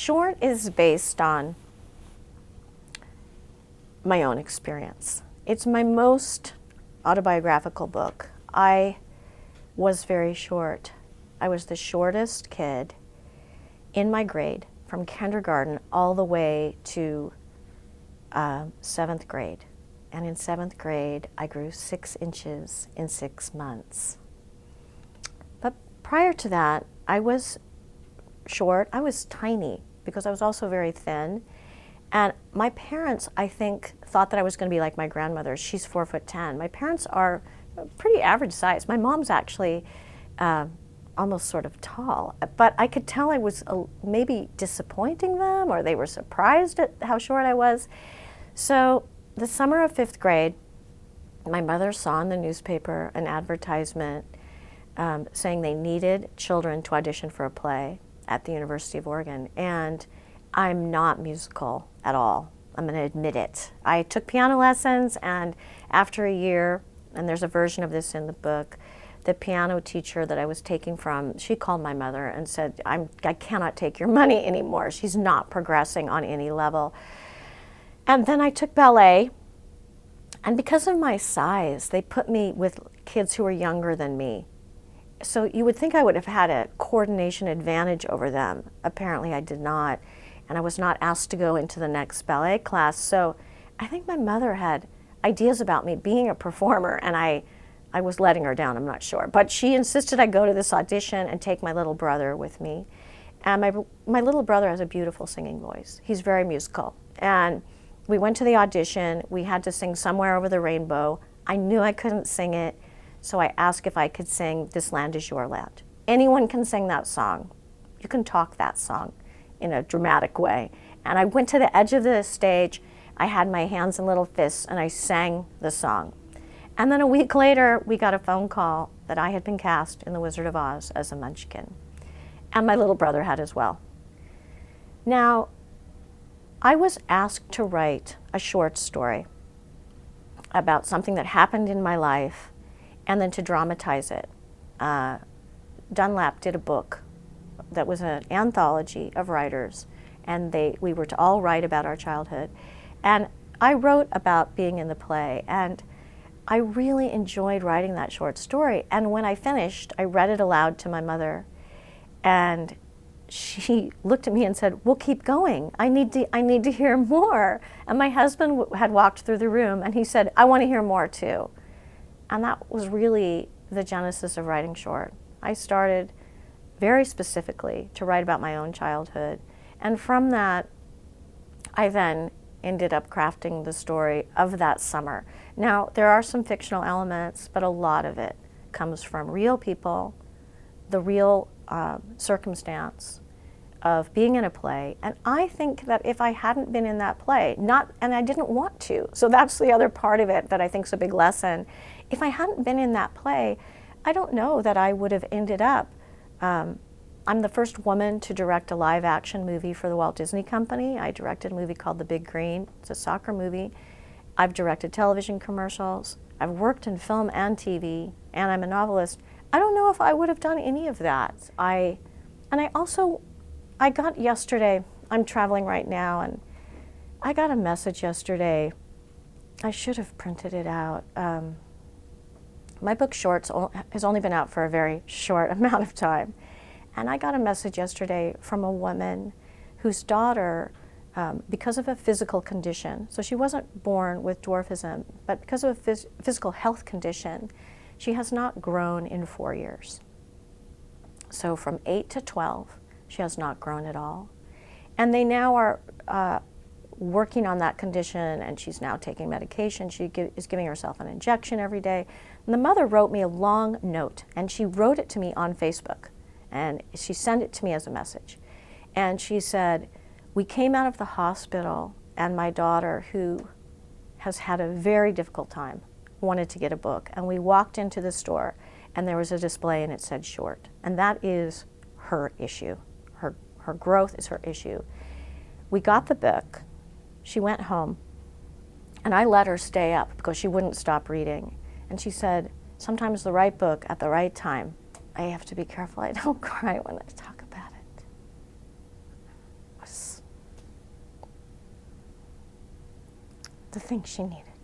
short is based on my own experience. It's my most autobiographical book. I was very short. I was the shortest kid in my grade, from kindergarten all the way to 7th grade. And in 7th grade, I grew 6 inches in 6 months. But prior to that, I was short. I was tiny because I was also very thin. And my parents, I think, thought that I was going to be like my grandmother. She's 4'10". My parents are pretty average size. My mom's actually almost sort of tall. But I could tell I was maybe disappointing them, or they were surprised at how short I was. So the summer of 5th grade, my mother saw in the newspaper an advertisement saying they needed children to audition for a play at the University of Oregon. And I'm not musical at all. I'm going to admit it. I took piano lessons, and after a year, and there's a version of this in the book, the piano teacher that I was taking from, she called my mother and said, I cannot take your money anymore. She's not progressing on any level. And then I took ballet, and because of my size, they put me with kids who were younger than me. So you would think I would have had a coordination advantage over them. Apparently I did not. And I was not asked to go into the next ballet class. So I think my mother had ideas about me being a performer, and I was letting her down, I'm not sure. But she insisted I go to this audition and take my little brother with me. And my little brother has a beautiful singing voice. He's very musical. And we went to the audition. We had to sing Somewhere Over the Rainbow. I knew I couldn't sing it, so I asked if I could sing This Land Is Your Land. Anyone can sing that song. You can talk that song in a dramatic way. And I went to the edge of the stage. I had my hands in little fists, and I sang the song. And then a week later, we got a phone call that I had been cast in The Wizard of Oz as a Munchkin. And my little brother had as well. Now, I was asked to write a short story about something that happened in my life, and then to dramatize it. Dunlap did a book that was an anthology of writers, and we were to all write about our childhood. And I wrote about being in the play, and I really enjoyed writing that short story. And when I finished, I read it aloud to my mother, and she looked at me and said, "Well, keep going. I need to hear more." And my husband had walked through the room, and he said, "I want to hear more too." And that was really the genesis of writing short. I started very specifically to write about my own childhood. And from that, I then ended up crafting the story of that summer. Now, there are some fictional elements, but a lot of it comes from real people, the real circumstance of being in a play. And I think that if I hadn't been in that play, and I didn't want to, so that's the other part of it that I think is a big lesson. If I hadn't been in that play, I don't know that I would have ended up. I'm the first woman to direct a live action movie for the Walt Disney Company. I directed a movie called The Big Green. It's a soccer movie. I've directed television commercials. I've worked in film and TV, and I'm a novelist. I don't know if I would have done any of that. I got yesterday, I'm traveling right now, and I got a message yesterday. I should have printed it out. My book Shorts has only been out for a very short amount of time. And I got a message yesterday from a woman whose daughter, because of a physical condition, so she wasn't born with dwarfism, but because of a physical health condition, she has not grown in 4 years. So from 8 to 12, she has not grown at all. And they now are working on that condition, and she's now taking medication. She is giving herself an injection every day. And the mother wrote me a long note, and she wrote it to me on Facebook, and she sent it to me as a message. And she said, "We came out of the hospital, and my daughter, who has had a very difficult time, wanted to get a book. And we walked into the store, and there was a display, and it said short. And that is her issue. Her growth is her issue. We got the book. She went home, and I let her stay up because she wouldn't stop reading. And she said, sometimes the right book at the right time. I have to be careful I don't cry when I talk about it. It was the things she needed.